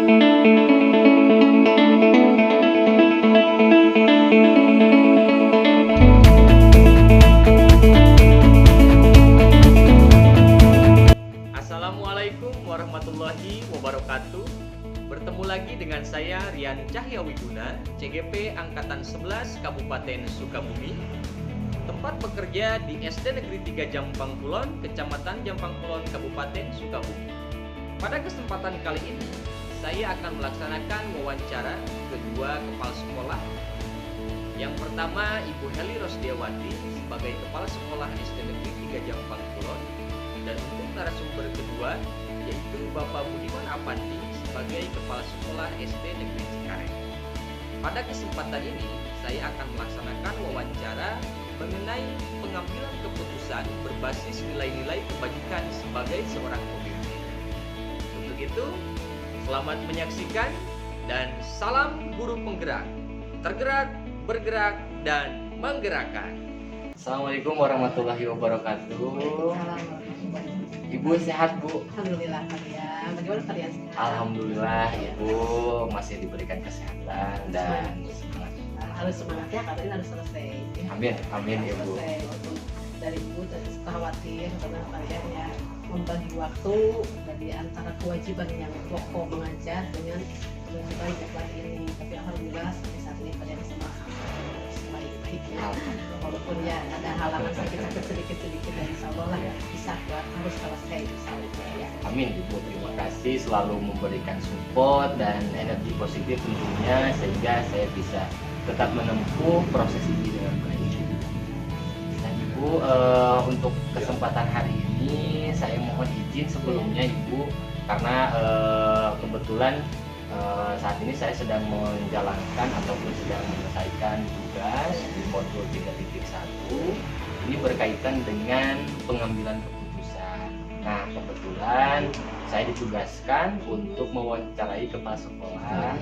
Assalamualaikum warahmatullahi wabarakatuh. Bertemu lagi dengan saya Rian Cahyawiguna, CGP Angkatan 11 Kabupaten Sukabumi. Tempat bekerja di SD Negeri 3 Jampang Kulon, Kecamatan Jampang Kulon, Kabupaten Sukabumi. Pada kesempatan kali ini, saya akan melaksanakan wawancara kedua kepala sekolah. Yang pertama, Ibu Heli Rosdiawati sebagai Kepala Sekolah SD Negeri 3 Jampang Kulon. Dan untuk narasumber kedua, yaitu Bapak Budiman Avanti sebagai Kepala Sekolah SD Negeri Cengkareng. Pada kesempatan ini, saya akan melaksanakan wawancara mengenai pengambilan keputusan berbasis nilai-nilai kebajikan sebagai seorang pemimpin. Untuk itu, selamat menyaksikan dan salam guru penggerak, tergerak, bergerak, dan menggerakkan. Assalamualaikum warahmatullahi wabarakatuh. Ibu sehat, Bu? Alhamdulillah kalian. Bagaimana kalian sehat? Alhamdulillah, Ibu masih diberikan kesehatan dan semangat. Harus semangat ya, karena ini harus selesai. Amin, amin ya, Bu. Selesai. Dari Ibu dan khawatir karena kalian ya membagi waktu dari antara kewajiban yang pokok mengajar dengan kewajiban yang lain ini. Tapi alhamdulillah sampai saat ini kalian semua sebaik-baiknya. Walaupun ya ada halangan sakit-sakit sedikit-sedikit dari insya Allah lah bisa buat harus selesai insya Allah ya. Amin, Ibu. Terima kasih selalu memberikan support dan energi positif tentunya sehingga saya bisa tetap menempuh proses ini dengan baik. Nah, Ibu, untuk kesempatan hari ini saya mohon izin sebelumnya, Ibu, karena kebetulan saat ini saya sedang menjalankan ataupun sedang menyelesaikan tugas di modul 3.1. Ini berkaitan dengan pengambilan keputusan. Nah, kebetulan saya ditugaskan untuk mewawancarai kepala sekolah.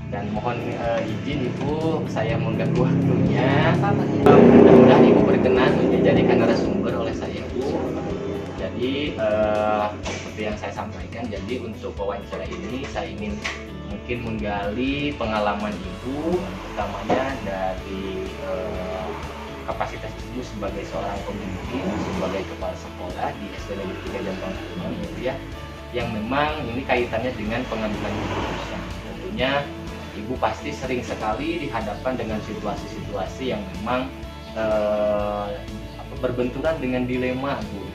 Dan mohon izin Ibu, saya mengganggu waktunya. Mudah-mudahan Ibu berkenan dijadikan narasumber oleh saya, Bu. Jadi seperti yang saya sampaikan, jadi untuk wawancara ini saya ingin mungkin menggali pengalaman Ibu, utamanya dari kapasitas Ibu sebagai seorang pemimpin, sebagai kepala sekolah di SD Negeri 3 Jampang Kulon, ya, yang memang ini kaitannya dengan pengambilan keputusan. Tentunya Ibu pasti sering sekali dihadapkan dengan situasi-situasi yang memang berbenturan dengan dilema, Bu.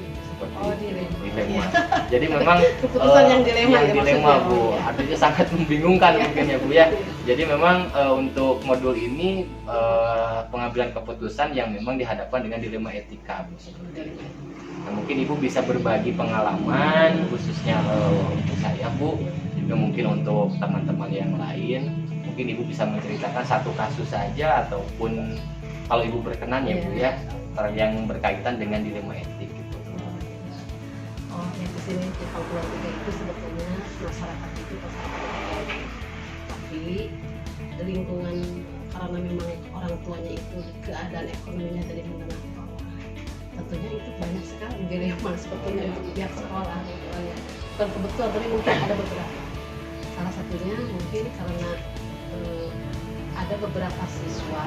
Dilema. Jadi memang keputusan yang dilema, yang dilema, Bu. Ya. Artinya sangat membingungkan mungkin ya, Bu, ya. Jadi memang untuk modul ini pengambilan keputusan yang memang dihadapkan dengan dilema etika, Bu. Nah, mungkin Ibu bisa berbagi pengalaman khususnya untuk saya, Bu, juga mungkin untuk teman-teman yang lain. Mungkin Ibu bisa menceritakan satu kasus saja ataupun kalau Ibu berkenan ya, Bu, ya, yang berkaitan dengan dilema etik gitu. Oh, yang di sini di Kampung Tiga itu sebetulnya masyarakat itu masyarakat, tapi di lingkungan karena memang orang tuanya itu keadaan ekonominya dari menengah ke bawah, tentunya itu banyak sekali dilema sebetulnya untuk pihak sekolah gitu ya. Bukan kebetulan, tapi mungkin ada beberapa. Salah satunya mungkin karena ada beberapa siswa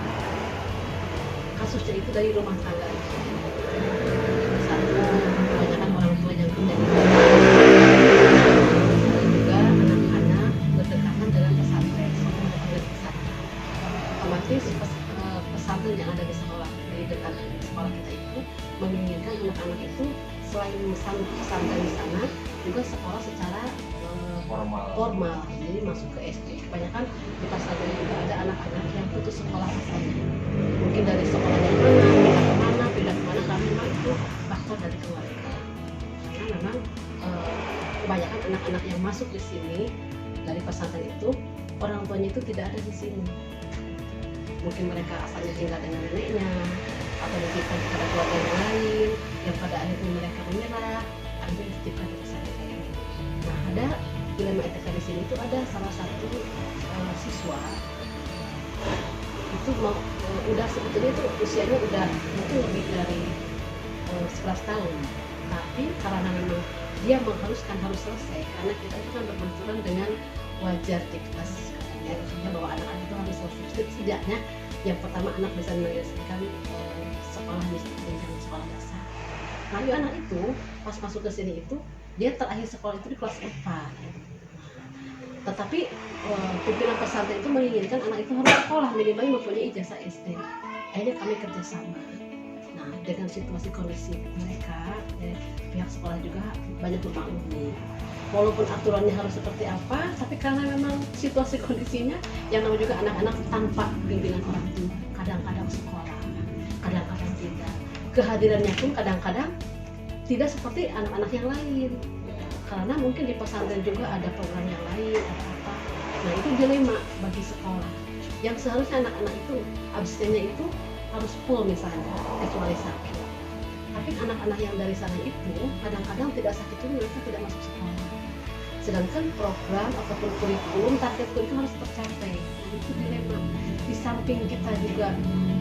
kasusnya itu dari rumah tangga itu. Satu, kebanyakan orang tua yang tidak dan juga anak-anak berdekatan dengan pesantren, otomatis pesantren yang ada di sekolah, di dekat sekolah kita itu menginginkan anak-anak itu selain pesantren di sana juga sekolah secara formal, jadi masuk ke SD. Kebanyakan di pesantren juga ada anak-anak yang putus sekolah asalnya, mungkin dari sekolah yang mana pindah kemana, karena memang itu faktor dari keluarga. Karena memang kebanyakan anak-anak yang masuk di sini dari pesantren itu orang tuanya itu tidak ada di sini. Mungkin mereka asalnya tinggal dengan neneknya atau mungkin pada keluarga yang lain, yang pada akhirnya mereka menyerah, akhirnya dititipkan di pesantren. Nah, ada dilema etika di sini itu ada salah satu siswa itu udah sebetulnya itu usianya udah mungkin lebih dari 11 tahun, tapi karena memang dia mengharuskan harus selesai karena kita itu kan berbenturan dengan wajar di kelas katanya bahwa anak-anak itu harus selesai setidaknya yang pertama anak bisa menyelesaikan sekolah di sekolah dasar. Nah, anak itu pas masuk ke sini itu dia terakhir sekolah itu di kelas 4. Tetapi pimpinan pesantren itu menginginkan anak itu harus sekolah minimal mempunyai ijazah SD. Akhirnya kami kerjasama. Nah, dengan situasi kondisi mereka, pihak sekolah juga banyak memaklumi. Walaupun aturannya harus seperti apa, tapi karena memang situasi kondisinya, yang namanya juga anak-anak tanpa bimbingan orang tua, kadang-kadang sekolah, kadang-kadang tidak. Kehadirannya pun kadang-kadang tidak seperti anak-anak yang lain. Karena mungkin di pesantren juga ada program yang lain, ada apa. Nah, itu dilema bagi sekolah. Yang seharusnya anak-anak itu absennya itu harus full misalnya, kecuali sakit. Tapi anak-anak yang dari sana itu kadang-kadang tidak sakit itu mereka tidak masuk sekolah. Sedangkan program ataupun kurikulum target kurikulum harus tercapai. Nah, itu dilema. Di samping kita juga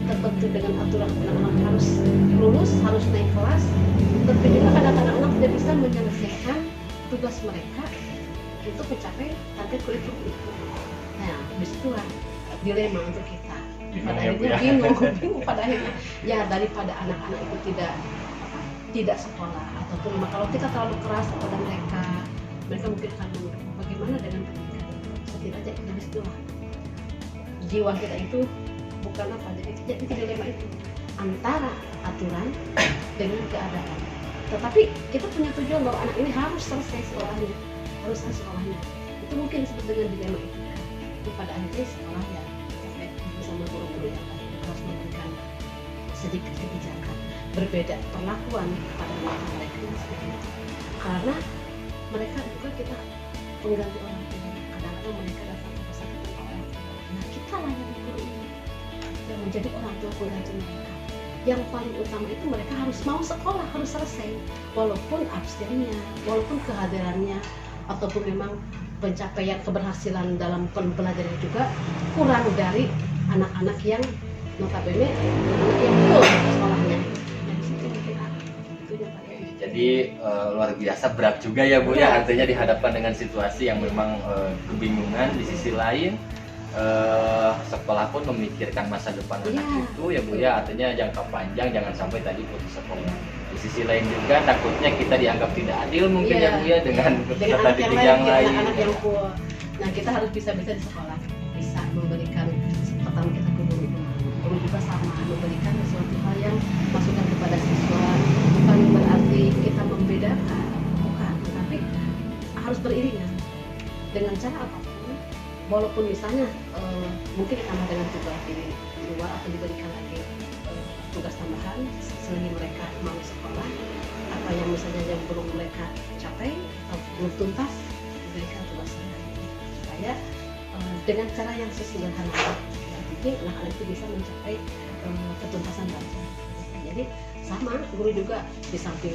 terbentuk dengan aturan anak-anak harus lulus, harus naik kelas, tapi juga kadang-kadang anak tidak bisa menyelesaikan tugas mereka untuk mencapai target kurikulum itu. Nah, disitulah dilema untuk kita. Pada akhirnya bingung pada akhirnya ya daripada anak-anak itu tidak sekolah ataupun kalau kita terlalu keras kepada mereka mungkin akan bagaimana dengan pendidikan. Setidaknya kita disitulah jiwa kita itu bukan apa, jadi dilema itu antara aturan dengan keadaan. Tetapi kita punya tujuan bahwa anak ini harus selesai sekolahnya, itu mungkin disebut dengan dilema itu. Tapi pada akhirnya sekolah ya bisa guru-guru yang harus memberikan sedikit kebijakan berbeda perlakuan pada mereka karena mereka juga kita pengganti orang tua. Kadang-kadang mereka datang ke pesantren orang tua. Nah, kita lah yang guru ini yang menjadi orang tua pengganti mereka. Yang paling utama itu mereka harus mau sekolah, harus selesai, walaupun absennya, walaupun kehadirannya, ataupun memang pencapaian keberhasilan dalam pembelajaran juga kurang dari anak-anak yang notabene anak yang full sekolahnya. Jadi luar biasa berat juga ya Bu ya, artinya dihadapkan dengan situasi yang memang kebingungan. Di sisi lain sekolah pun memikirkan masa depan anak itu ya Bu ya, artinya jangka panjang jangan sampai tadi putus sekolah. Di sisi lain juga takutnya kita dianggap tidak adil mungkin ya Bu ya dengan peserta didik yang lain. Nah, kita harus bisa di sekolah bisa memberikan pertama kita ke guru juga sama memberikan sesuatu hal yang masukan kepada siswa, bukan berarti kita membedakan, bukan, tapi harus beriringan dengan cara apapun. Walaupun misalnya mungkin ditambah dengan tugas di luar atau diberikan lagi tugas tambahan selagi mereka mau sekolah, apa yang misalnya yang belum mereka capai atau belum tuntas diberikan tugas lain supaya dengan cara yang sesederhana mungkin anak-anak itu bisa mencapai ketuntasan belajar. Jadi sama guru juga di samping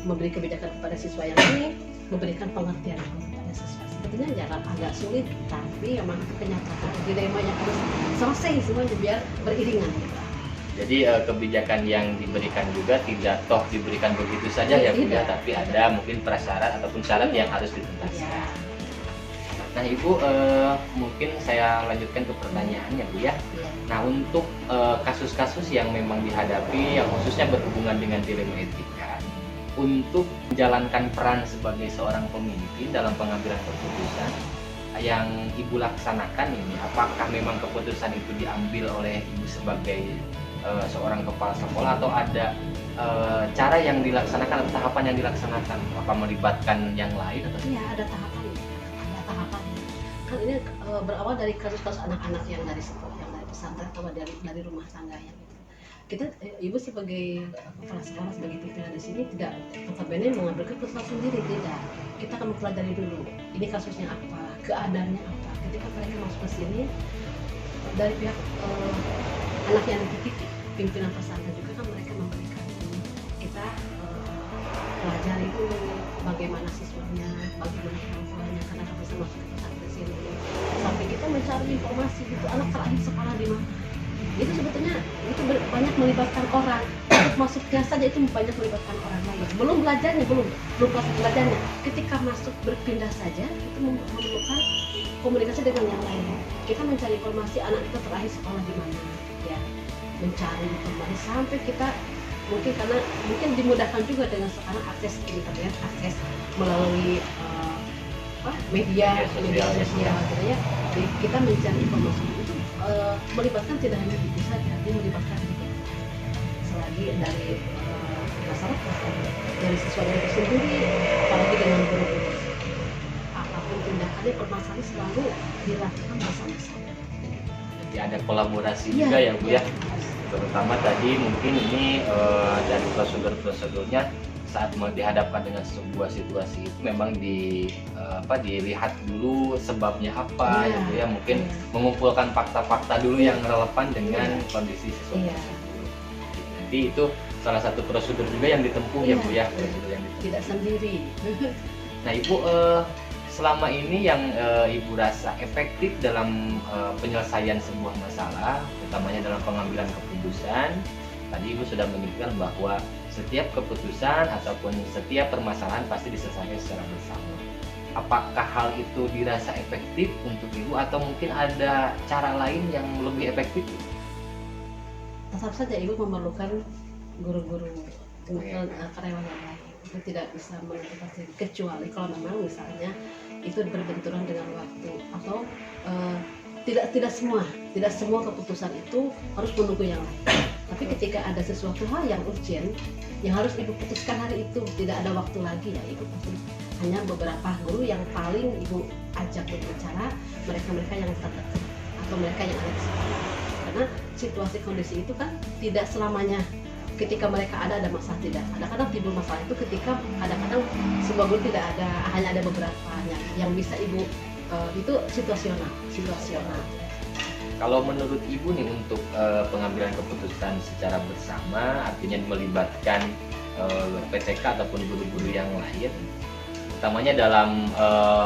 memberi kebijakan kepada siswa yang ini memberikan pengertian kepada siswa. Sebetulnya jangan agak sulit, tapi memang itu kenyataan dilema yang harus selesai semuanya biar beriringan. Jadi kebijakan yang diberikan juga tidak toh diberikan begitu saja ya Bu ya, tapi ada mungkin prasyarat ataupun syarat yang harus dituntaskan. Nah Ibu, mungkin saya lanjutkan ke pertanyaannya Bu ya. Nah untuk kasus-kasus yang memang dihadapi yang khususnya berhubungan dengan dilema etika, untuk menjalankan peran sebagai seorang pemimpin dalam pengambilan keputusan yang Ibu laksanakan ini, apakah memang keputusan itu diambil oleh Ibu sebagai seorang kepala sekolah atau ada cara yang dilaksanakan atau tahapan yang dilaksanakan? Apa melibatkan yang lain atau? Iya, ada tahapan. Kan ini berawal dari kasus-kasus anak-anak yang dari pesantren atau dari rumah tangga yang itu. Kita Ibu sebagai kepala sekolah, sebagai pimpinan di sini tidak notabene mengambil keputusan sendiri, tidak. Kita akan mempelajari dulu ini kasusnya apa, keadaannya apa. Ketika mereka masuk ke sini dari pihak anak yang dididik pimpinan pesantren juga kan mereka memberikan kita pelajari dulu bagaimana siswanya, bagaimana orang tuanya, karena bisa masuk ke pesantren sini sampai kita mencari informasi itu anak terakhir sekolah di mana. Itu sebetulnya itu banyak melibatkan orang masuknya saja itu banyak melibatkan orang lain. Belum belajarnya, belum proses belajarnya. Ketika masuk berpindah saja itu memerlukan komunikasi dengan yang lain. Kita mencari informasi anak kita terakhir sekolah di mana, ya, mencari informasi sampai kita mungkin karena mungkin dimudahkan juga dengan sekarang akses internet, akses melalui media sosial gitu ya. Jadi kita mencari informasi itu melibatkan tidak hanya ibu saja, dia melibatkan juga selagi dari masyarakat, dari siswa itu sendiri, apalagi dengan guru-guru. Apapun tindakannya, permasalahan selalu dilakukan bersama-sama. Jadi ada kolaborasi juga ya Bu ya. Terutama tadi mungkin ini dari prosedur-prosedurnya saat dihadapkan dengan sebuah situasi itu memang dilihat dulu sebabnya apa gitu ya, mungkin mengumpulkan fakta-fakta dulu yang relevan dengan kondisi siswa tersebut. Jadi itu salah satu prosedur juga yang ditempuh ya Bu ya, prosedur yang ditempuh. Tidak sendiri. Nah Ibu, selama ini yang Ibu rasa efektif dalam penyelesaian sebuah masalah, utamanya dalam pengambilan keputusan, tadi Ibu sudah menyebutkan bahwa setiap keputusan ataupun setiap permasalahan pasti diselesaikan secara bersama. Apakah hal itu dirasa efektif untuk Ibu atau mungkin ada cara lain yang lebih efektif? Tetap saja Ibu memerlukan guru-guru, kemudian karyawan yang lain. Itu tidak bisa menentukan sendiri, kecuali kalau memang misalnya itu berbenturan dengan waktu atau tidak semua keputusan itu harus menunggu yang lain. Tapi ketika ada sesuatu hal yang urgent yang harus Ibu putuskan hari itu, tidak ada waktu lagi ya, Ibu pasti hanya beberapa guru yang paling Ibu ajak berbicara, mereka yang terdekat atau mereka yang ada di sekolah. Karena situasi kondisi itu kan tidak selamanya ketika mereka ada masalah, tidak. Kadang-kadang timbul masalah itu ketika kadang-kadang sebuah guru tidak ada, hanya ada beberapa yang bisa Ibu itu situasional. Kalau menurut Ibu nih untuk pengambilan keputusan secara bersama, artinya melibatkan PTK ataupun guru-guru yang lain, utamanya dalam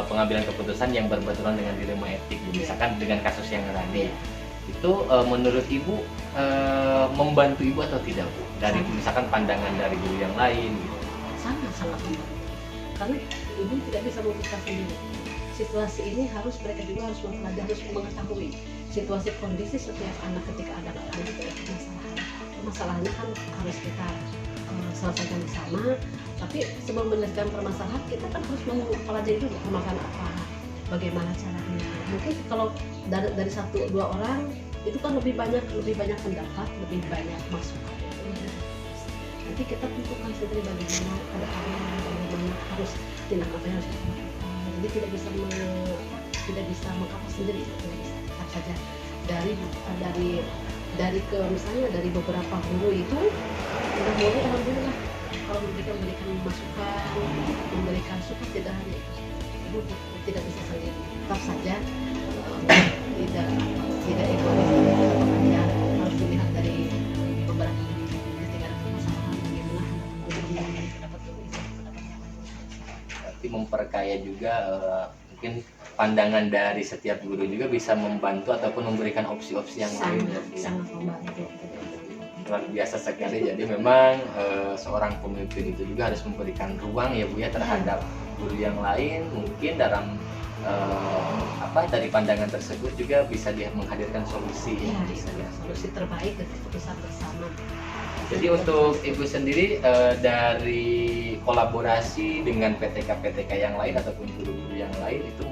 pengambilan keputusan yang berbenturan dengan dilema etik, misalkan dengan kasus yang tadi, itu menurut Ibu membantu Ibu atau tidak Bu? Dari misalkan pandangan dari guru yang lain gitu. Sangat membantu. Karena Ibu tidak bisa memutuskan sendiri. Situasi ini mereka juga harus mempelajari, harus mengetahui situasi kondisi setiap anak ketika ada permasalahan. Permasalahannya kan harus kita selesaikan bersama. Tapi sebelum menyelesaikan permasalahan, kita kan harus mempelajari dulu permasalahan apa, bagaimana caranya. Mungkin kalau dari 1-2 orang itu kan lebih banyak pendapat, lebih banyak masukan. Nanti kita tentukan sendiri bagaimana kedepannya, bagaimana harus tindak apa yang harus kita lakukan. Jadi tidak bisa mengkapal sendiri, tidak bisa. Tetap saja misalnya dari beberapa guru itu udah mulai, alhamdulillah kalau memberikan masukan, memberikan support, tidak hanya Ibu tidak bisa sendiri. Tetap saja tidak egois, hanya harus dilihat dari beberapa ketika ada permasalahan bagaimana pendapat berarti memperkaya juga mungkin pandangan dari setiap guru juga bisa membantu ataupun memberikan opsi-opsi yang lain. Sangat membantu. Luar biasa sekali. Jadi memang seorang pemimpin itu juga harus memberikan ruang ya Bu ya terhadap guru yang lain, mungkin dalam dari pandangan tersebut juga bisa dia menghadirkan solusi solusi terbaik dari keputusan bersama. Jadi untuk Ibu sendiri dari kolaborasi dengan PTK yang lain ataupun guru-guru yang lain itu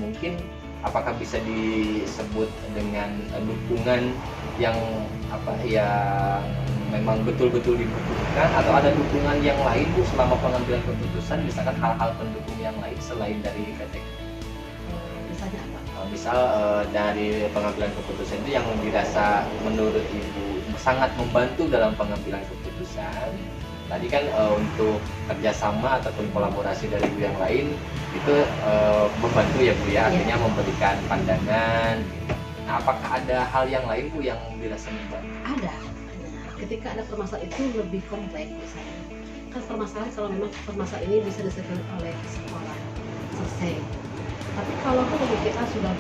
mungkin apakah bisa disebut dengan dukungan yang yang memang betul-betul dibutuhkan, atau ada dukungan yang lain Bu selama pengambilan keputusan, misalkan hal-hal pendukung yang lain selain dari PTK? Misalnya apa? Misal dari pengambilan keputusan itu yang dirasa menurut Ibu sangat membantu dalam pengambilan keputusan. Tadi kan untuk kerjasama ataupun kolaborasi dari Bu yang lain itu membantu ya Bu ya, artinya memberikan pandangan. Nah, apakah ada hal yang lain Bu yang dirasa membantu? Ada. Ketika ada permasalahan itu lebih kompleks misalnya. Kan permasalahan, kalau memang permasalahan ini bisa diselesaikan oleh sekolah selesai. Tapi kalau kita sudah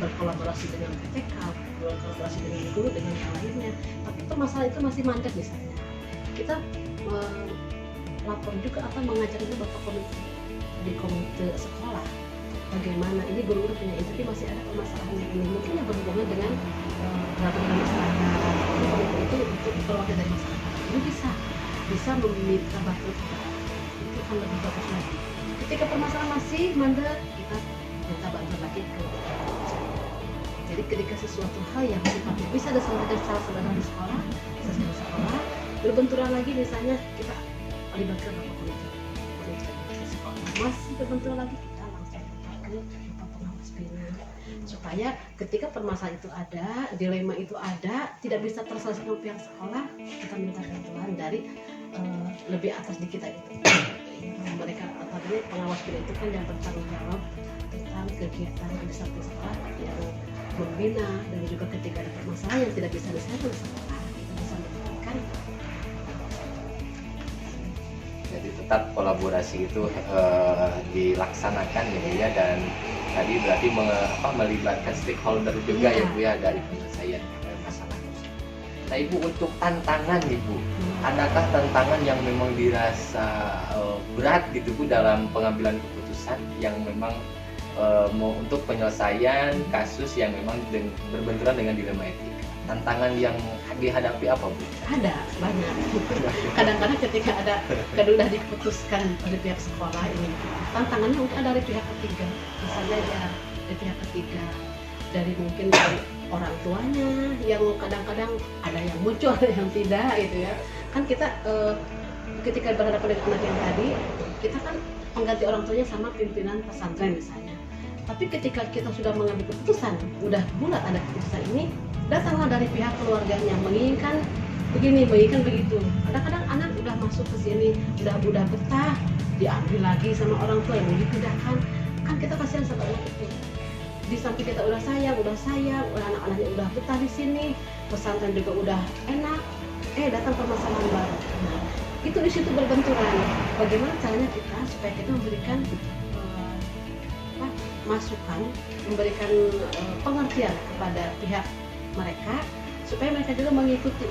berkolaborasi dengan PTK, berkolaborasi dengan guru, dengan yang lainnya, tapi permasalahan itu masih mandek misalnya, kita lapor juga atau mengajak juga bapak komite di komite sekolah bagaimana ini guru-guru punya ini tapi masih ada permasalahan yang ini mungkin yang berhubungan dengan peraturan masyarakat itu untuk perwakilan dari masyarakat ini bisa meminta bantuan kita itu akan lebih bagus lagi. Ketika permasalahan masih mandek kita minta bantuan lagi ke jadi ketika sesuatu hal yang sifatnya bisa diselesaikan secara sederhana di sekolah berbenturan lagi misalnya kita libatkan bapak komite sekolah masih berbenturan lagi kita langsung ke bapak pengawas bina supaya ketika permasalahan itu ada dilema itu ada tidak bisa terselesaikan pihak sekolah kita minta bantuan dari lebih atas di kita itu mereka artinya pengawas bina itu kan yang bertanggung jawab tentang kegiatan di samping sekolah yang membina dan juga ketika ada permasalahan yang tidak bisa diselesaikan di sekolah kita bisa mendapatkan. Jadi tetap kolaborasi itu dilaksanakan gitu ya dan tadi berarti melibatkan stakeholder juga ya Bu ya dari penyelesaian masalah. Nah Ibu untuk tantangan Ibu, adakah tantangan yang memang dirasa berat gitu Bu dalam pengambilan keputusan yang memang mau untuk penyelesaian kasus yang memang berbenturan dengan dilema etika? Tantangan yang dihadapi apa Bu? Ada banyak. Kadang-kadang ketika udah diputuskan oleh pihak sekolah ini, tantangannya mungkin ada dari pihak ketiga. Misalnya ya dari pihak ketiga, dari mungkin dari orang tuanya yang kadang-kadang ada yang muncul ada yang tidak gitu ya. Kan kita ketika berhadapan dengan anak yang tadi, kita kan mengganti orang tuanya sama pimpinan pesantren misalnya. Tapi ketika kita sudah mengambil keputusan, udah bulat ada keputusan ini, datanglah dari pihak keluarganya menginginkan begini, menginginkan begitu. Kadang-kadang anak udah masuk ke sini, udah betah, diambil lagi sama orang tua yang dipindahkan. Kan kita kasihan sama anak itu. Di samping kita udah sayang, anak-anaknya udah betah di sini, pesantren juga udah enak, datang permasalahan baru. Nah, itu di situ berbenturan. Bagaimana caranya kita supaya kita memberikan masukan, memberikan pengertian kepada pihak mereka supaya mereka juga mengikuti.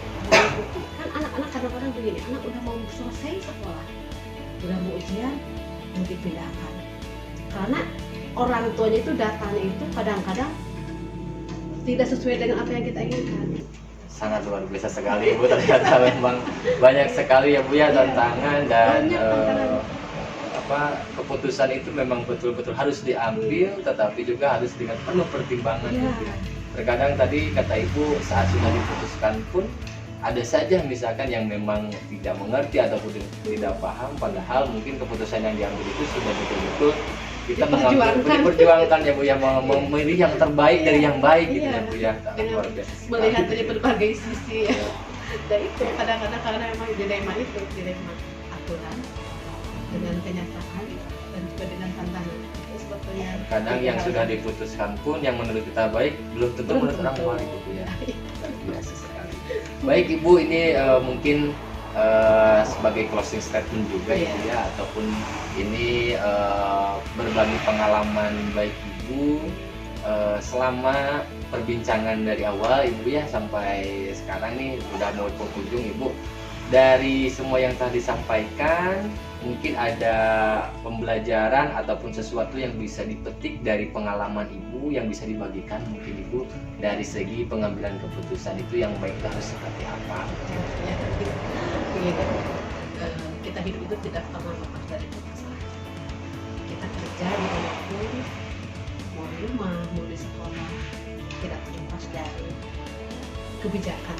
Kan anak-anak kadang-kadang begini, anak udah mau selesai sekolah, udah mau ujian, mau dipindahkan karena orang tuanya itu datanya itu kadang-kadang tidak sesuai dengan apa yang kita inginkan. Sangat luar biasa sekali Bu, ternyata memang banyak sekali ya Bu ya tantangan dan keputusan itu memang betul-betul harus diambil tetapi juga harus dengan penuh pertimbangan gitu. Terkadang tadi kata Ibu saat sudah diputuskan pun ada saja misalkan yang memang tidak mengerti ataupun tidak paham padahal mungkin keputusan yang diambil itu sudah betul-betul kita diperjuangkan ya Bu ya, memilih yang terbaik dari yang baik gitu ya Bu ya. Melihat dari berbagai sisi ya. Dan itu kadang-kadang karena memang dilema aturan dengan kenyataan dan juga dengan tantangan itu sebetulnya kadang yang sudah diputuskan pun yang menurut kita baik belum tentu menurut orang lain gitu ya. Biasa sekali. Baik Ibu, ini mungkin sebagai closing statement juga ya ataupun ini berbagi pengalaman baik Ibu selama perbincangan dari awal Ibu ya sampai sekarang nih udah mau penghujung Ibu. Dari semua yang telah disampaikan mungkin ada pembelajaran ataupun sesuatu yang bisa dipetik dari pengalaman Ibu yang bisa dibagikan mungkin Ibu dari segi pengambilan keputusan itu yang baik harus seperti apa? Kita hidup itu tidak pernah lepas dari masalah. Kita kerja di manapun, mau di rumah, mau di sekolah, tidak terlepas dari kebijakan.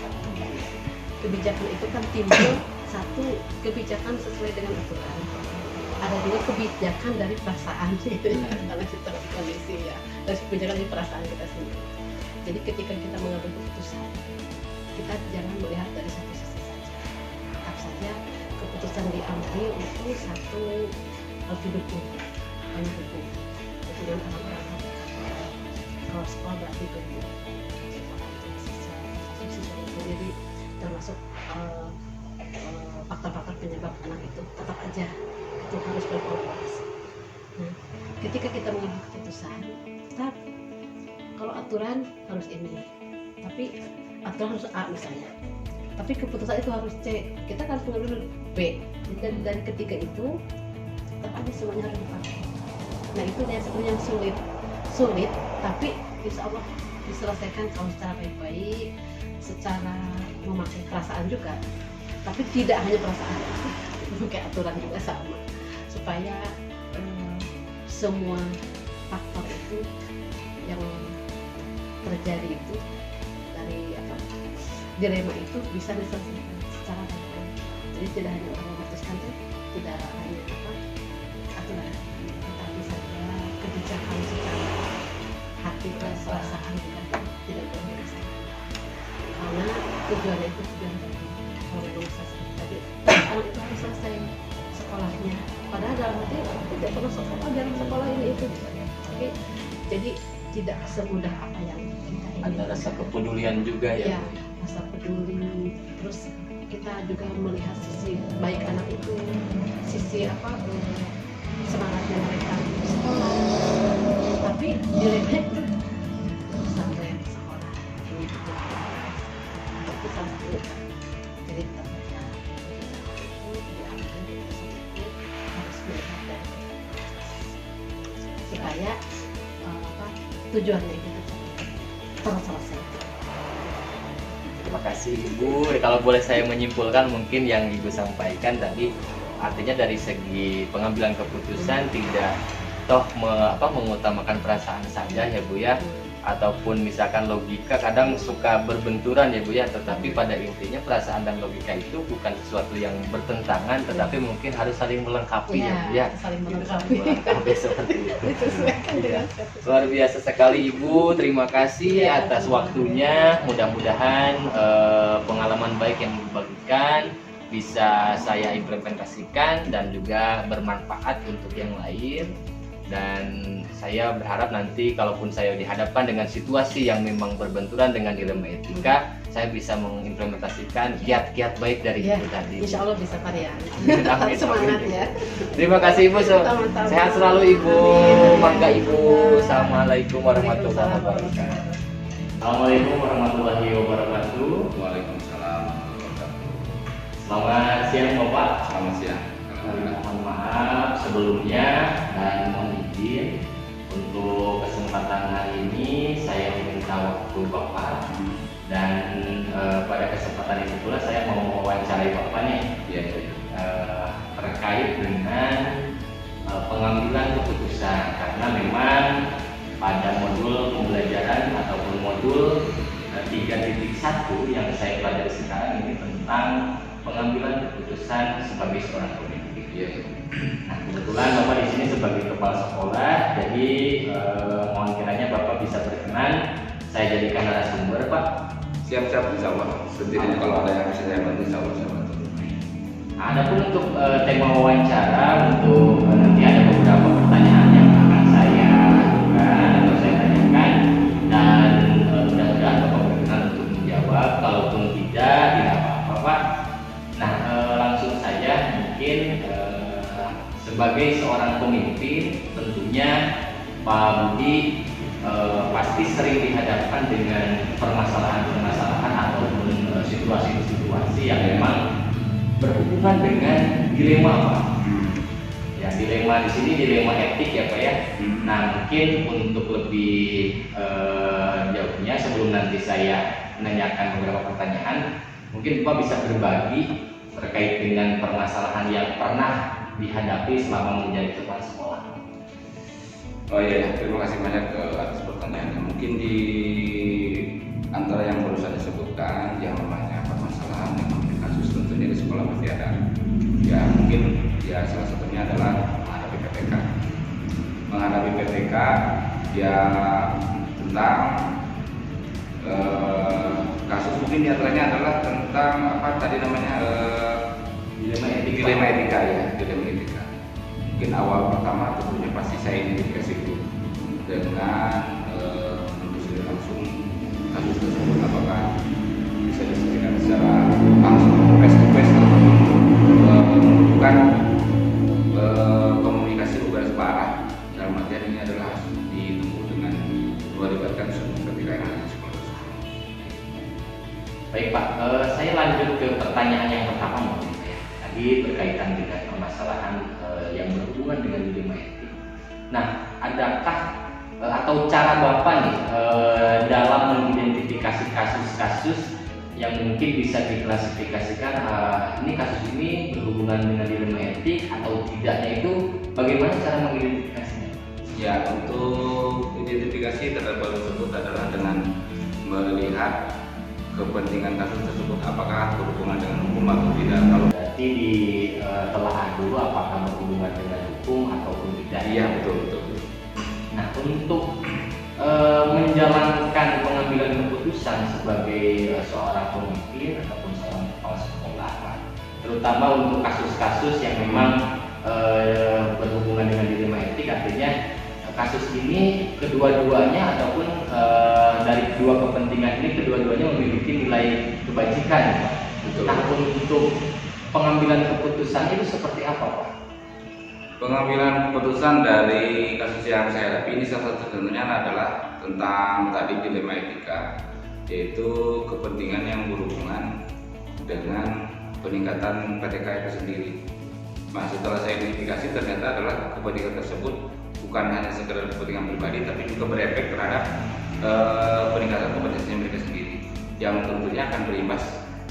Kebijakan itu kan timbul satu kebijakan sesuai dengan aturan, ada juga kebijakan dari perasaan karena kita kondisi ya, dan kebijakan dari perasaan kita sendiri. Jadi ketika kita mengambil keputusan, kita jangan melihat dari satu sisi saja. Tetap saja keputusan diambil itu satu harus didukung, dengan orang-orang kalau sekolah berarti dukung. Jadi termasuk faktor-faktor penyebab anak itu tetap aja itu harus berkolaborasi. Nah, ketika kita mengambil keputusan, tetap kalau aturan harus ini, tapi aturan harus A misalnya, tapi keputusan itu harus C, kita harus mengambil B. Dan dari ketiga itu tetap aja semuanya harus dipakai. Nah itu yang sebenarnya yang sulit, tapi insya Allah diselesaikan kalau secara baik-baik, secara memakai perasaan juga, tapi tidak hanya perasaan, memakai aturan juga sama, supaya semua faktor itu yang terjadi itu dari dilema itu bisa diselesaikan secara baik-baik. Jadi tidak hanya orang memutuskan itu, tidak hanya aturan, tetapi saja kebijakan secara hati dan perasaan juga tidak boleh diselesaikan. Karena tujuannya itu tujuan tadi, kalau memang selesai tadi, anak itu harus selesai sekolahnya. Padahal dalam hati tidak perlu sekolah, dalam sekolah ini itu. Tapi jadi tidak semudah apa yang kita ingin. Ada rasa kepedulian juga ya. Rasa peduli, terus kita juga melihat sisi baik anak itu, sisi semangatnya mereka di sekolah, tapi dilemnya itu sampai sekolah itu salah satu jadi ternyata itu diambil positif, harus melihat dari supaya tujuannya itu terselesai. Terima kasih Ibu. Kalau boleh saya menyimpulkan, mungkin yang Ibu sampaikan tadi artinya dari segi pengambilan keputusan tidak mengutamakan perasaan saja ya Bu ya, ataupun misalkan logika kadang suka berbenturan ya Bu ya, tetapi pada intinya perasaan dan logika itu bukan sesuatu yang bertentangan, tetapi mungkin harus saling melengkapi ya Bu ya. Saling melengkapi Seperti itu. Luar biasa sekali Ibu, terima kasih atas waktunya. Mudah-mudahan pengalaman baik yang dibagikan bisa saya implementasikan dan juga bermanfaat untuk yang lain. Dan saya berharap nanti kalaupun saya dihadapkan dengan situasi yang memang berbenturan dengan dilema etika, saya bisa mengimplementasikan kiat-kiat baik dari Ibu tadi. Insya Allah bisa Pak ya. Amin, Semangat amin. ya. Terima kasih Ibu. Sama-sama. Sehat selalu Ibu. Amin. Mangga Ibu. Assalamualaikum warahmatullahi wabarakatuh. Assalamualaikum warahmatullahi wabarakatuh. Waalaikumsalam warahmatullahi wabarakatuh. Selamat siang Bapak. Selamat siang. Mohon maaf sebelumnya dan mohon izin untuk kesempatan hari ini saya meminta waktu Bapak, dan pada kesempatan itu pula saya mau mewawancarai Bapak nih terkait dengan pengambilan keputusan, karena memang pada modul pembelajaran ataupun modul 3.1 yang saya pelajari sekarang ini tentang pengambilan keputusan sebagai seorang pemimpin. Nah, kebetulan Bapak di sini sebagai kepala sekolah, jadi mohon kiranya Bapak bisa berkenan saya jadikan narasumber, Pak. Siap-siap, insya Allah. Setidaknya kalau ada yang bisa saya bantu, insya Allah saya bantu. Nah, adapun untuk tema wawancara, untuk nanti ada beberapa pertanyaan yang akan saya lakukan atau saya tanyakan, dan mudah-mudahan Bapak berkenan untuk menjawab. Kalaupun tidak apa-apa, Pak. Nah, langsung saja mungkin sebagai seorang pemimpin, tentunya Pak Budi pasti sering dihadapkan dengan permasalahan-permasalahan ataupun situasi-situasi yang memang berhubungan dengan dilema, Pak. Ya, dilema di sini dilema etik ya, Pak ya. Nah, mungkin untuk lebih jauhnya sebelum nanti saya menanyakan beberapa pertanyaan, mungkin Bapak bisa berbagi terkait dengan permasalahan yang pernah dihadapi selama menjadi kepala sekolah. Oh iya, terima kasih banyak atas pertanyaannya. Mungkin di antara yang baru saya sebutkan, yang namanya permasalahan yang namanya kasus, tentunya di sekolah masih ada. Ya mungkin ya salah satunya adalah menghadapi PPK. Menghadapi PPK ya tentang kasus, mungkin diantaranya adalah tentang apa tadi namanya dilema etika ya, dilema etika. Mungkin awal pertama tentunya pasti saya identifikasi dulu dengan menelusuri langsung kasus tersebut, apakah bisa diselesaikan secara langsung face to face ataupun membutuhkan komunikasi berbasis arah. Dalam artian ini adalah ditempuh dengan melibatkan semua pihak yang ada di sekolah. Baik Pak, saya lanjut ke pertanyaan yang pertama mungkin ya. Tadi berkaitan dengan permasalahan yang berhubungan dengan dilema etik. Nah, adakah atau cara Bapak nih dalam mengidentifikasi kasus-kasus yang mungkin bisa diklasifikasikan ini kasus ini berhubungan dengan dilema etik atau tidaknya, itu bagaimana cara mengidentifikasinya? Ya, untuk identifikasi terhadap hal tersebut adalah dengan melihat kepentingan kasus tersebut apakah berhubungan dengan hukum atau tidak. Kalau Berarti ditelaah dulu apakah berhubungan dengan hukum ataupun tidak. iya, betul. Nah, untuk menjalankan pengambilan keputusan sebagai seorang pemimpin ataupun seorang kepala sekolah, terutama untuk kasus-kasus yang memang berhubungan dengan dilema etik, artinya kasus ini kedua-duanya ataupun dari dua kepentingan ini kedua-duanya memiliki nilai kebajikan. Betul. Nah, untuk pengambilan keputusan itu seperti apa Pak? Pengambilan keputusan dari kasus yang saya hadapi ini salah satu contohnya adalah tentang tadi dilema etika, yaitu kepentingan yang berhubungan dengan peningkatan PTK itu sendiri. Nah, setelah saya identifikasi ternyata adalah kepentingan tersebut bukan hanya sekedar kepentingan pribadi, tapi juga berefek terhadap peningkatan kompetensinya mereka sendiri, yang tentunya akan berimbas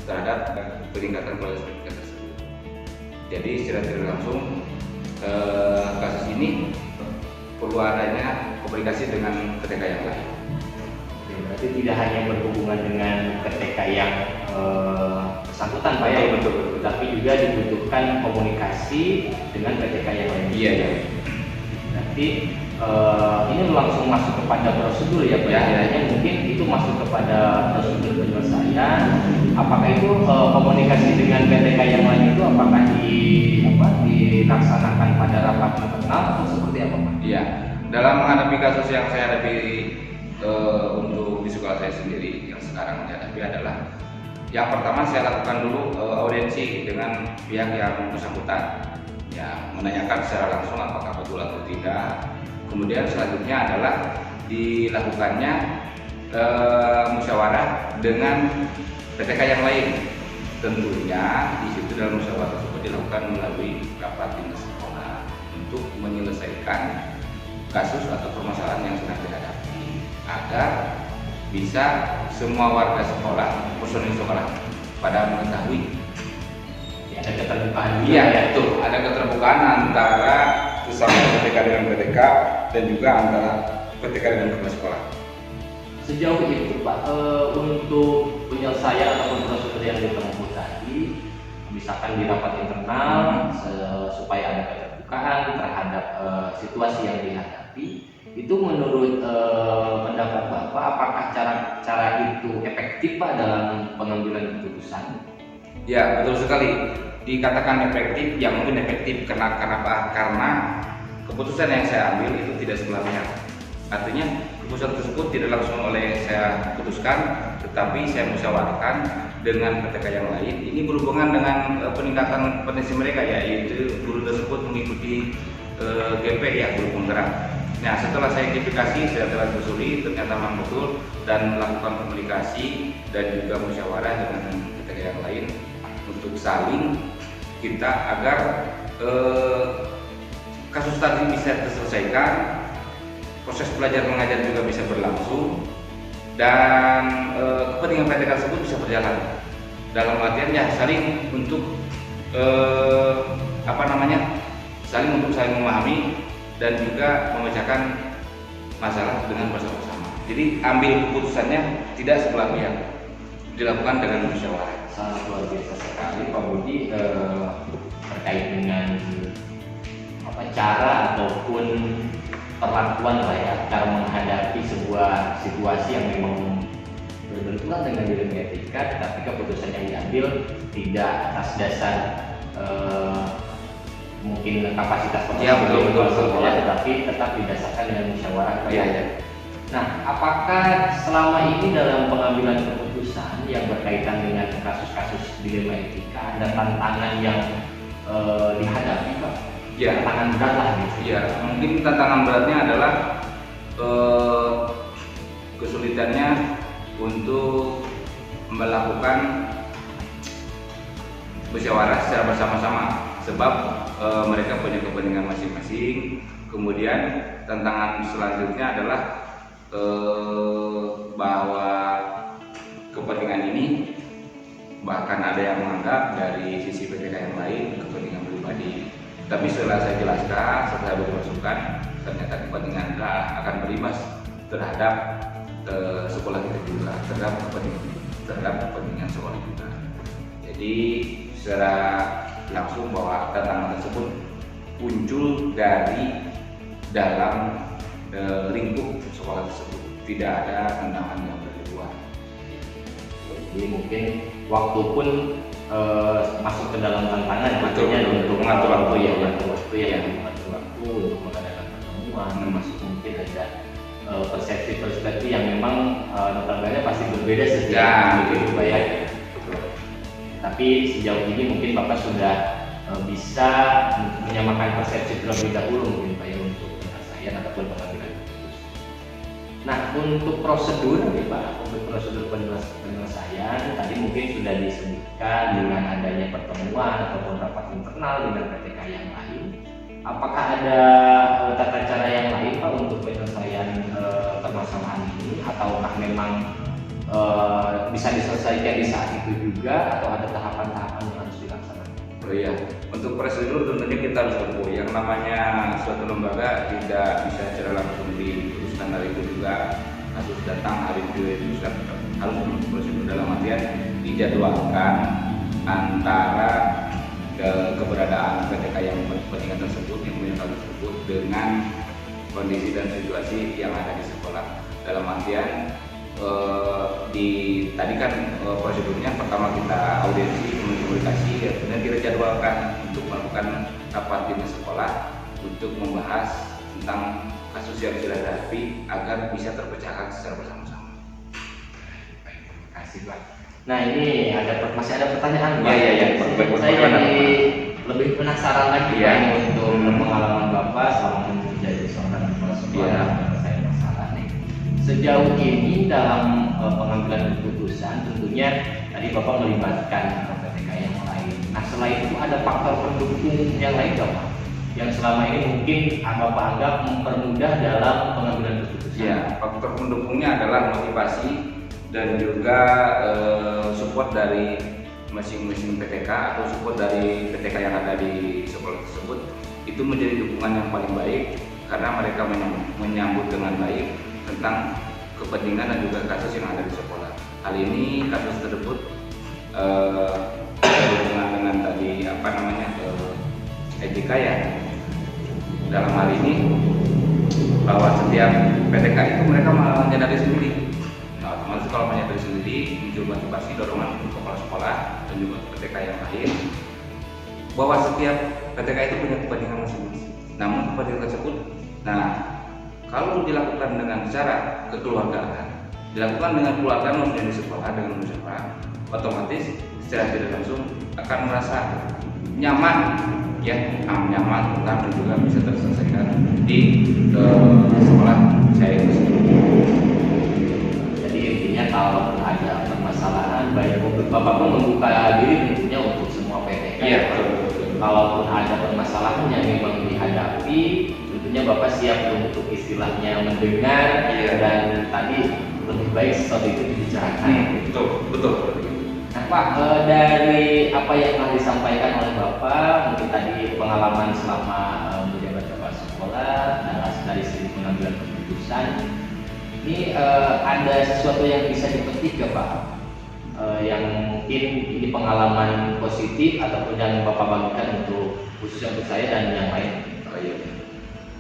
terhadap peningkatan kualitas pendidikan tersebut. Jadi secara tidak langsung kasus ini perlu adanya komunikasi dengan PTK yang lain. Berarti tidak hanya berhubungan dengan PTK yang bersangkutan Pak ya, Betul. tapi juga dibutuhkan komunikasi dengan PTK yang lain. Iya. Berarti ini langsung masuk kepada prosedur ya Pak. Ya. Hanya mungkin itu masuk kepada prosedur penyelesaian. Apakah itu komunikasi dengan PTK yang lain itu apakah dilaksanakan pada rapat internal atau seperti apa Pak? Iya. Dalam menghadapi kasus yang saya hadapi untuk di sekolah saya sendiri yang sekarang dihadapi adalah yang pertama saya lakukan dulu audiensi dengan pihak yang bersangkutan, ya, menanyakan secara langsung apakah betul atau tidak. Kemudian selanjutnya adalah dilakukannya musyawarah dengan PTK yang lain. Tentunya di situ dalam musyawarah tersebut dilakukan melalui rapat dinas sekolah untuk menyelesaikan kasus atau permasalahan yang sedang dihadapi, agar bisa semua warga sekolah, personil sekolah pada mengetahui. Ya, ada keterbukaan. Iya, betul. Ada keterbukaan antara sesama PTK dengan PTK dan juga antara PTK dengan kepala sekolah. Sejauh itu Pak, untuk penyelesaian ataupun prosedur yang ditempuh tadi, misalkan di rapat internal supaya ada keterbukaan terhadap situasi yang dihadapi, itu menurut pendapat Bapak, apakah cara itu efektif Pak dalam pengambilan keputusan? Ya, betul sekali. Dikatakan efektif, ya mungkin efektif kenapa? Karena keputusan yang saya ambil itu tidak sebelah pihak. Artinya keputusan tersebut tidak langsung oleh saya putuskan, tetapi saya musyawarahkan dengan PTK yang lain. Ini berhubungan dengan peningkatan kompetensi mereka, yaitu guru tersebut mengikuti GP ya, guru penggerak. Nah, setelah saya identifikasi, saya telah telusuri, ternyata memang betul, dan melakukan komunikasi dan juga musyawarah dengan PTK yang lain untuk saling kita agar kasus tadi bisa terselesaikan, proses belajar mengajar juga bisa berlangsung, dan kepentingan PTK tersebut bisa berjalan. Dalam artian ya saling untuk saling memahami dan juga memecahkan masalah dengan bersama-sama. Jadi ambil keputusannya tidak sebelah pihak, dilakukan dengan musyawarah. Sangat luar biasa sekali Pak Budi terkait dengan cara ataupun perlakuan lah ya, cara menghadapi sebuah situasi yang memang berbenturan dengan dilema etika, tapi keputusan yang diambil tidak atas dasar mungkin kapasitas sekolah, tetapi tetap didasarkan dengan musyawarah. Nah, apakah selama ini dalam pengambilan keputusan yang berkaitan dengan kasus-kasus dilema etika ada tantangan yang dihadapi Pak? Ya, tantangan berat lah gitu. Ya, mungkin tantangan beratnya adalah kesulitannya untuk melakukan sebab mereka punya kepentingan masing-masing. Kemudian tantangan selanjutnya adalah bahwa kepentingan ini bahkan ada yang menganggap dari sisi PTK yang lain kepentingan pribadi. Tapi setelah saya jelaskan, setelah beri masukan, ternyata kepentingan akan berimbas terhadap sekolah kita juga, terhadap kepentingan sekolah kita. Jadi secara langsung bahwa tantangan tersebut muncul dari dalam lingkup sekolah tersebut, tidak ada tantangan yang dari luar. Jadi mungkin waktu pun masuk ke dalam tantangan, maksudnya untuk mengatur waktu ya, mengatur waktu untuk mengadakan pertemuan, termasuk mungkin ada persepsi yang memang notabene pasti berbeda setiap gitu Pak ya. Tapi sejauh ini mungkin Bapak sudah bisa menyamakan persepsi terlebih dahulu mungkin Pak ya untuk penyelesaian ataupun pengambilan keputusan. Nah untuk prosedur nih Pak, untuk prosedur penyelesaian tadi mungkin sudah disebutkan dengan adanya pertemuan ataupun rapat internal dengan PTK yang lain. Apakah ada tata cara yang lain Pak untuk penyelesaian permasalahan ini, ataukah memang bisa diselesaikan di saat itu juga, atau ada tahapan-tahapan yang harus dilaksanakan? Oh iya, untuk prosedur tentunya kita harus tempuh. Yang namanya suatu lembaga tidak bisa secara langsung diputuskan dari itu juga, harus datang hari itu diputuskan, harus prosedur dalam artian dijadwalkan antara keberadaan PTK yang kepentingan tersebut, yang punya hal tersebut dengan kondisi dan situasi yang ada di sekolah. Dalam artian tadi kan prosedurnya pertama kita audiensi, komunikasi, dan kemudian kita jadwalkan untuk melakukan rapat di sekolah untuk membahas tentang kasus yang dihadapi agar bisa terpecahkan secara bersama-sama. Terima kasih Pak. Nah ini masih ada pertanyaan Pak. Iya. Saya jadi lebih penasaran lagi Pak untuk pengalaman Bapak selama menjadi seorang kepala sekolah menyelesaikan masalah nih. Sejauh ini dalam pengambilan keputusan tentunya tadi Bapak melibatkan PTK yang lain. Nah selain itu ada faktor pendukung yang lain nggak Pak? Yang selama ini mungkin Bapak anggap mempermudah dalam pengambilan keputusan? Ya, faktor pendukungnya adalah motivasi dan juga support dari masing-masing PTK atau support dari PTK yang ada di sekolah tersebut. Itu menjadi dukungan yang paling baik karena mereka menyambut dengan baik tentang kepentingan dan juga kasus yang ada di sekolah. Hal ini kasus tersebut berhubungan dengan tadi etika ya. Dalam hal ini bahwa setiap PTK itu mereka menyadari sendiri. Nah, otomatis kalau menyadari sendiri muncul motivasi dorongan untuk kepala sekolah dan juga PTK yang lain bahwa setiap PTK itu punya kepentingan masing-masing. Namun kepentingan tersebut, kalau dilakukan dengan cara kekeluargaan, dilakukan dengan keluarga maksudnya di sekolah dengan musyawarah, otomatis secara tidak langsung akan merasa nyaman dan juga bisa terselesaikan di sekolah saya itu sendiri. Jadi intinya kalau ada permasalahan, baik Bapak pun membuka diri tentunya untuk semua PTK. Iya. Kalaupun ada permasalahan yang memang dihadapi, tentunya Bapak siap untuk istilahnya mendengar dan tadi lebih baik sesuatu itu dibicarakan. Betul. Nah Pak, dari apa yang telah disampaikan oleh Bapak, mungkin tadi pengalaman selama menjabat kepala sekolah, dari segi pengambilan keputusan, ini ada sesuatu yang bisa dipetik ya Pak? Yang mungkin ini pengalaman positif ataupun yang Bapak bagikan untuk khususnya untuk saya dan yang lain. Oh iya.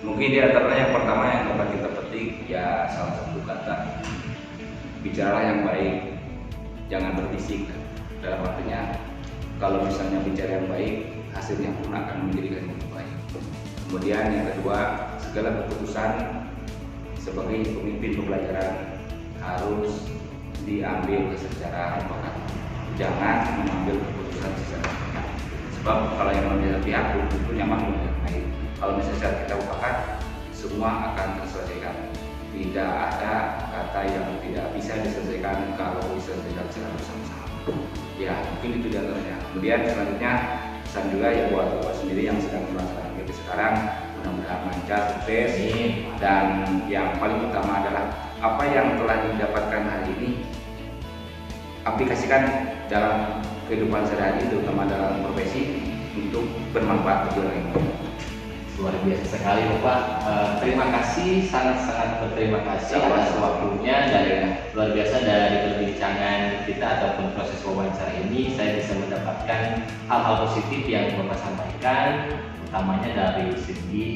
Mungkin di antaranya yang pertama yang dapat kita petik ya salah satu kata, bicaralah yang baik, jangan berbisik. Dalam artinya kalau misalnya bicara yang baik, hasilnya pun akan menjadi yang baik. Kemudian yang kedua, segala keputusan sebagai pemimpin pembelajaran harus diambil secara mufakat. Jangan mengambil keputusan secara mufakat. Sebab kalau yang menjadi pihak itu nyaman yang baik. Kalau misalnya secara kita mufakat, semua akan terselesaikan. Tidak ada kata yang tidak bisa diselesaikan kalau diselesaikan secara bersama-sama. Ya, mungkin itu diantaranya. Kemudian selanjutnya pesan juga ya buat Bapak sendiri yang sedang melaksanakan kegiatan sekarang, mudah-mudahan lancar, sukses. Dan yang paling utama adalah apa yang telah didapatkan hari ini aplikasikan dalam kehidupan sehari-hari, terutama dalam profesi, untuk bermanfaat bagi orang lain. Luar biasa sekali Bapak. Terima kasih, sangat-sangat berterima kasih atas waktunya, dan luar biasa dari perbincangan kita ataupun proses wawancara ini saya bisa mendapatkan hal-hal positif yang Bapak sampaikan, utamanya dari segi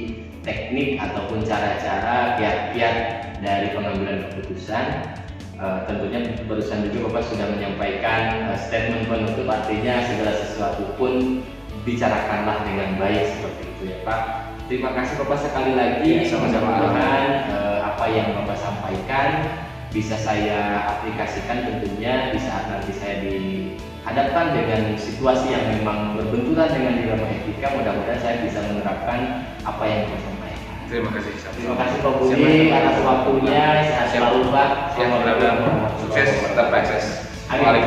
teknik ataupun cara-cara kiat-kiat dari pengambilan keputusan. Tentunya barusan juga Bapak sudah menyampaikan statement penutup, artinya segala sesuatu pun bicarakanlah dengan baik, seperti itu ya Pak. Terima kasih Bapak sekali lagi. Mudah-mudahan apa yang Bapak sampaikan bisa saya aplikasikan tentunya di saat nanti saya dihadapkan dengan situasi yang memang berbenturan dengan dilema etika. Mudah-mudahan saya bisa menerapkan apa yang Bapak sampaikan. Terima kasih. Terima kasih Pak Budi atas waktunya. Sehat selalu Pak. Sukses, tetap sukses. Amin.